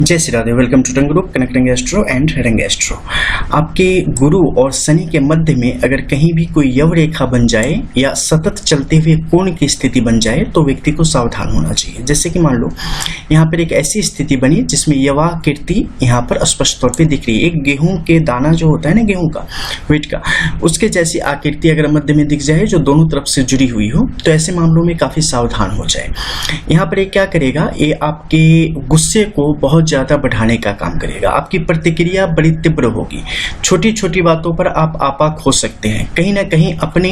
जय Shri Radhe. Welcome to tongue group connecting astro and Rang astro. आपके गुरु और शनि के मध्य में अगर कहीं भी कोई यव रेखा बन जाए या सतत चलते हुए कोण की स्थिति बन जाए तो व्यक्ति को सावधान होना चाहिए। जैसे कि मान लो यहाँ पर एक ऐसी स्थिति बनी जिसमें यवाकृति यहाँ पर स्पष्ट तौर पे दिख रही है। एक गेहूं के दाना जो होता है ना, गेहूं का वेट का, उसके जैसी आकृति अगर मध्य में दिख जाए जो दोनों तरफ से जुड़ी हुई हो तो ऐसे मामलों में काफी सावधान हो जाए। यहाँ पर ये क्या करेगा, ये आपके गुस्से को बहुत ज्यादा बढ़ाने का काम करेगा। आपकी प्रतिक्रिया बड़ी तीव्र होगी। छोटी छोटी बातों पर आप आपाक हो सकते हैं। कहीं ना कहीं अपने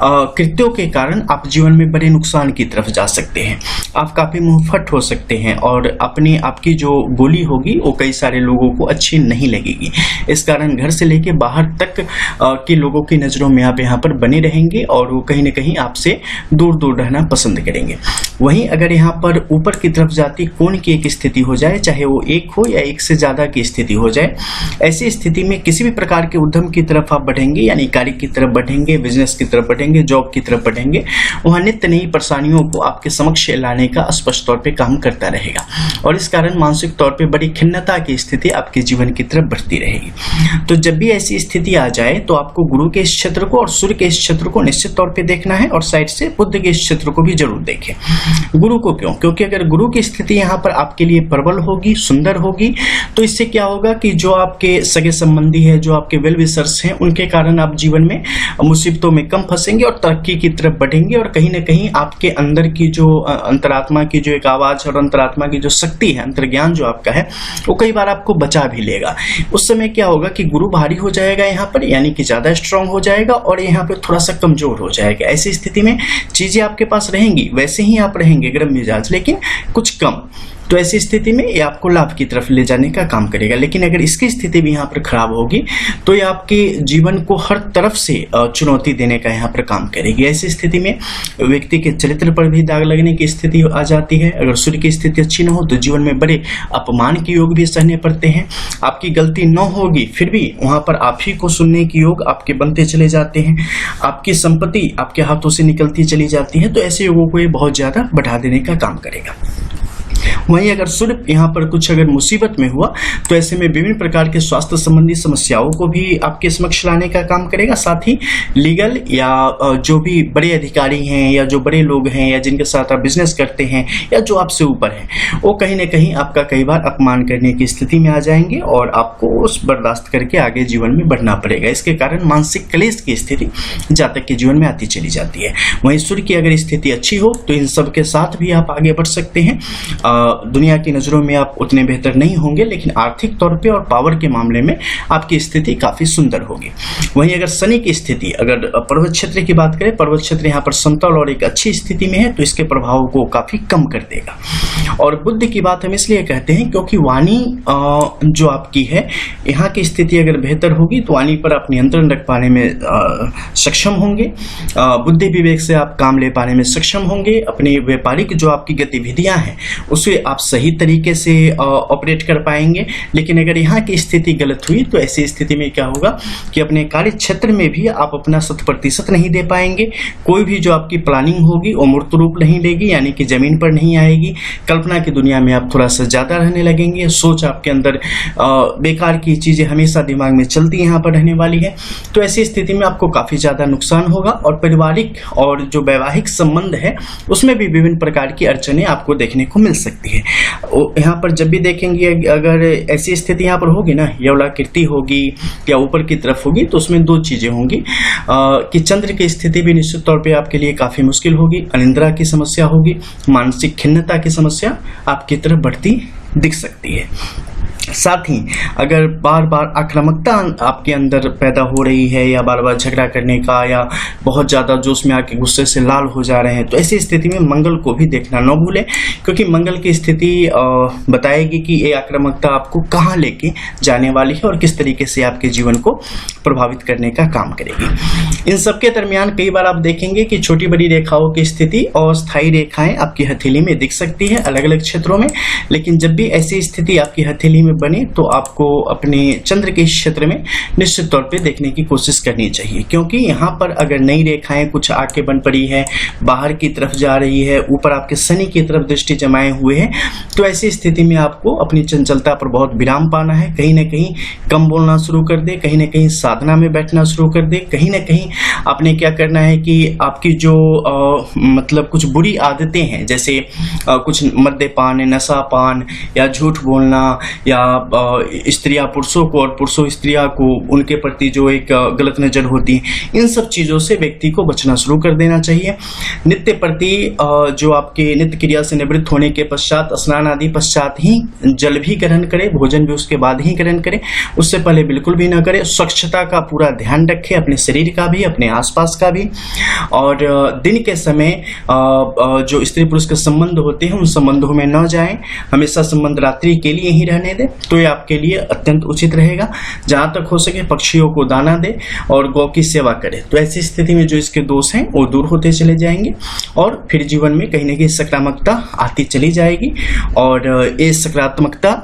कृत्यों के कारण आप जीवन में बड़े नुकसान की तरफ जा सकते हैं। आप काफी मुंहफट हो सकते हैं और अपनी आपकी जो बोली होगी वो कई सारे लोगों को अच्छी नहीं लगेगी। इस कारण घर से लेके बाहर तक के लोगों की नजरों में आप यहाँ पर बने रहेंगे और वो कहीं ना कहीं आपसे दूर दूर रहना पसंद करेंगे। वहीं अगर यहाँ पर ऊपर की तरफ जाती कोण की एक स्थिति हो जाए, चाहे वो एक हो या एक से ज्यादा की स्थिति हो जाए, ऐसी स्थिति में किसी भी प्रकार के उद्यम की तरफ आप बढ़ेंगे, यानी कार्य की तरफ बढ़ेंगे, बिजनेस की तरफ बढ़ेंगे, जॉब की तरफ बढ़ेंगे, वहां नित्य नई परेशानियों को आपके समक्ष लाने का स्पष्ट तौर पे काम करता रहेगा और इस कारण मानसिक तौर पे बड़ी खिन्नता की स्थिति आपके जीवन की तरफ बढ़ती रहेगी। तो जब भी ऐसी स्थिति आ जाए तो आपको गुरु के इस क्षेत्र को और सूर्य के इस क्षेत्र को निश्चित तौर पे देखना है और साइड से बुध के इस क्षेत्र को भी जरूर देखें। गुरु को क्यों? क्योंकि अगर गुरु की स्थिति यहाँ पर आपके लिए प्रबल होगी, सुंदर होगी, तो इससे क्या होगा कि जो आपके सगे संबंधी है, जो आपके वेल विशर्स हैं, उनके कारण आप जीवन में मुसीबतों में कम फंसेंगे और तरक्की की तरफ बढ़ेंगे और कहीं ना कहीं आपके अंदर की जो अंतरात्मा की जो एक आवाज और अंतरात्मा की जो शक्ति है, अंतर्ज्ञान जो आपका है, वो कई बार आपको बचा भी लेगा। उस समय क्या होगा कि गुरु भारी हो जाएगा यहाँ पर, यानी कि ज्यादा स्ट्रांग हो जाएगा और यहाँ पे थोड़ा सा कमजोर हो जाएगा। ऐसी स्थिति में चीजें आपके पास रहेंगी, वैसे ही आप रहेंगे गर्म मिजाज, लेकिन कुछ कम। तो ऐसी स्थिति में ये आपको लाभ की तरफ ले जाने का काम करेगा। लेकिन अगर इसकी स्थिति भी यहाँ पर खराब होगी तो ये आपके जीवन को हर तरफ से चुनौती देने का यहाँ पर काम करेगी। ऐसी स्थिति में व्यक्ति के चरित्र पर भी दाग लगने की स्थिति आ जाती है। अगर सूर्य की स्थिति अच्छी न हो तो जीवन में बड़े अपमान के योग भी सहने पड़ते हैं। आपकी गलती न होगी फिर भी वहां पर आप ही को सुनने के योग आपके बनते चले जाते हैं। आपकी संपत्ति आपके हाथों से निकलती चली जाती है। तो ऐसे योगों को ये बहुत ज्यादा बढ़ा देने का काम करेगा। वहीं अगर सूर्य यहाँ पर कुछ अगर मुसीबत में हुआ तो ऐसे में विभिन्न प्रकार के स्वास्थ्य संबंधी समस्याओं को भी आपके समक्ष लाने का काम करेगा। साथ ही लीगल या जो भी बड़े अधिकारी हैं या जो बड़े लोग हैं या जिनके साथ आप बिजनेस करते हैं या जो आपसे ऊपर हैं, वो कहीं ना कहीं आपका कई बार अपमान करने की स्थिति में आ जाएंगे और आपको उस बर्दाश्त करके आगे जीवन में बढ़ना पड़ेगा। इसके कारण मानसिक क्लेश की स्थिति जातक के जीवन में आती चली जाती है। वहीं सूर्य की अगर स्थिति अच्छी हो तो इन सब के साथ भी आप आगे बढ़ सकते हैं। दुनिया की नजरों में आप उतने बेहतर नहीं होंगे, लेकिन आर्थिक तौर पे और पावर के मामले में आपकी स्थिति काफी सुंदर होगी। वहीं अगर शनि की स्थिति, अगर पर्वत क्षेत्र की बात करें, पर्वत क्षेत्र यहाँ पर समतल और एक अच्छी स्थिति में है तो इसके प्रभाव को काफी कम कर देगा। और बुद्ध की बात हम इसलिए कहते हैं क्योंकि वाणी जो आपकी है, यहाँ की स्थिति अगर बेहतर होगी तो वाणी पर आप नियंत्रण रख पाने में सक्षम होंगे। बुद्धि विवेक से आप काम ले पाने में सक्षम होंगे। अपनी व्यापारिक जो आपकी गतिविधियां हैं उसे आप सही तरीके से ऑपरेट कर पाएंगे। लेकिन अगर यहाँ की स्थिति गलत हुई तो ऐसी स्थिति में क्या होगा कि अपने कार्य क्षेत्र में भी आप अपना 100% नहीं दे पाएंगे। कोई भी जो आपकी प्लानिंग होगी वो मूर्त रूप नहीं लेगी, यानी कि जमीन पर नहीं आएगी। कल्पना की दुनिया में आप थोड़ा सा ज्यादा रहने लगेंगे। सोच आपके अंदर बेकार की चीजें हमेशा दिमाग में चलती यहाँ पर रहने वाली है। तो ऐसी स्थिति में आपको काफी ज्यादा नुकसान होगा और पारिवारिक और जो वैवाहिक संबंध है उसमें भी विभिन्न प्रकार की अड़चने आपको देखने को मिल सकती है। यहाँ पर जब भी देखेंगे अगर ऐसी स्थिति यहाँ पर होगी ना, यवलाकृति होगी या ऊपर की तरफ होगी, तो उसमें दो चीजें होंगी कि चंद्र की स्थिति भी निश्चित तौर पे आपके लिए काफी मुश्किल होगी। अनिद्रा की समस्या होगी, मानसिक खिन्नता की समस्या आपकी तरफ बढ़ती दिख सकती है। साथ ही अगर बार बार आक्रामकता आपके अंदर पैदा हो रही है या बार बार झगड़ा करने का या बहुत ज्यादा जोश में आके गुस्से से लाल हो जा रहे हैं, तो ऐसी स्थिति में मंगल को भी देखना न भूलें, क्योंकि मंगल की स्थिति बताएगी कि ये आक्रामकता आपको कहाँ लेके जाने वाली है और किस तरीके से आपके जीवन को प्रभावित करने का काम करेगी। इन सबके दरमियान कई बार आप देखेंगे कि छोटी बड़ी रेखाओं की स्थिति अस्थायी रेखाएं आपकी हथेली में दिख सकती है अलग अलग क्षेत्रों में। लेकिन जब भी ऐसी स्थिति आपकी हथेली में बने तो आपको अपने चंद्र के क्षेत्र में निश्चित तौर पे देखने की कोशिश करनी चाहिए, क्योंकि यहाँ पर अगर नई रेखाएं कुछ आके बन पड़ी है, बाहर की तरफ जा रही है, ऊपर आपके शनि की तरफ दृष्टि जमाए हुए हैं, तो ऐसी स्थिति में आपको अपनी चंचलता पर बहुत विराम पाना है। कहीं ना कहीं कम बोलना शुरू कर दे, कहीं ना कहीं साधना में बैठना शुरू कर दे, कहीं ना कहीं आपने क्या करना है कि आपकी जो मतलब कुछ बुरी आदतें हैं, जैसे कुछ मद्यपान, नशापान या झूठ बोलना, या स्त्रियां पुरुषों को और पुरुषों स्त्रियां को उनके प्रति जो एक गलत नजर होती है, इन सब चीजों से व्यक्ति को बचना शुरू कर देना चाहिए। नित्य प्रति जो आपके नित्य क्रिया से निवृत्त होने के पश्चात, स्नान आदि पश्चात ही जल भी ग्रहण करे, भोजन भी उसके बाद ही ग्रहण करे, उससे पहले बिल्कुल भी ना करे। स्वच्छता का पूरा ध्यान रखे, अपने शरीर का भी, अपने आसपास का भी। और दिन के समय जो स्त्री पुरुष के संबंध होते हैं उन संबंधों में न जाएं, हमेशा संबंध रात्रि के लिए ही रहने दें, तो ये आपके लिए अत्यंत उचित रहेगा। जहां तक हो सके पक्षियों को दाना दे और गौ की सेवा करे, तो ऐसी स्थिति में जो इसके दोष हैं वो दूर होते चले जाएंगे और फिर जीवन में कहीं ना कहीं सकारात्मकता आती चली जाएगी। और ये सकारात्मकता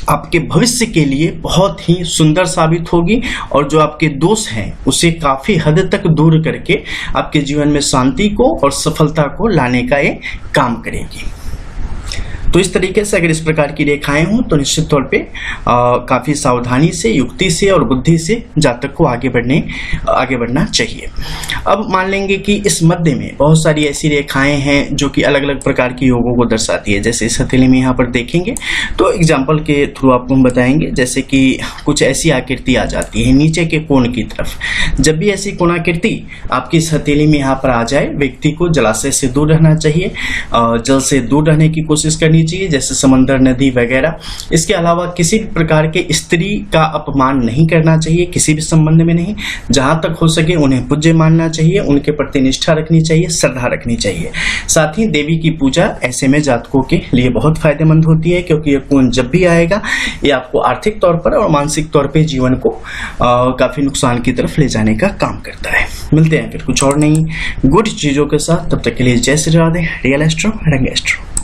आपके भविष्य के लिए बहुत ही सुंदर साबित होगी और जो आपके दोष हैं उसे काफी हद तक दूर करके आपके जीवन में शांति को और सफलता को लाने का ये काम करेगी। तो इस तरीके से अगर इस प्रकार की रेखाएं हों तो निश्चित तौर पे काफी सावधानी से, युक्ति से और बुद्धि से जातक को आगे बढ़ना चाहिए। अब मान लेंगे कि इस मध्य में बहुत सारी ऐसी रेखाएं हैं जो कि अलग अलग प्रकार की योगों को दर्शाती है। जैसे इस हथेली में यहाँ पर देखेंगे तो एग्जाम्पल के थ्रू आपको हम बताएंगे, जैसे कि कुछ ऐसी आकृति आ जाती है नीचे के कोण की तरफ। जब भी ऐसी कोणाकृति आपकी इस हथेली में यहाँ पर आ जाए, व्यक्ति को जलाशय से दूर रहना चाहिए, जल से दूर रहने की कोशिश करनी चाहिए, जैसे समंदर, नदी वगैरह। इसके अलावा किसी भी प्रकार के स्त्री का अपमान नहीं करना चाहिए, किसी भी संबंध में नहीं। जहां तक हो सके उन्हें पूज्य मानना चाहिए, उनके प्रति निष्ठा रखनी चाहिए, श्रद्धा रखनी चाहिए। साथ ही देवी की पूजा ऐसे में जातकों के लिए बहुत फायदेमंद होती है, क्योंकि ये कोण जब भी आएगा ये आपको आर्थिक तौर पर और मानसिक तौर पर जीवन को काफी नुकसान की तरफ ले जाने का काम करता है। मिलते हैं फिर कुछ और नई गुड चीजों के साथ, तब तक के लिए जय श्री राधे। रियल एस्ट्रो, रंग एस्ट्रो।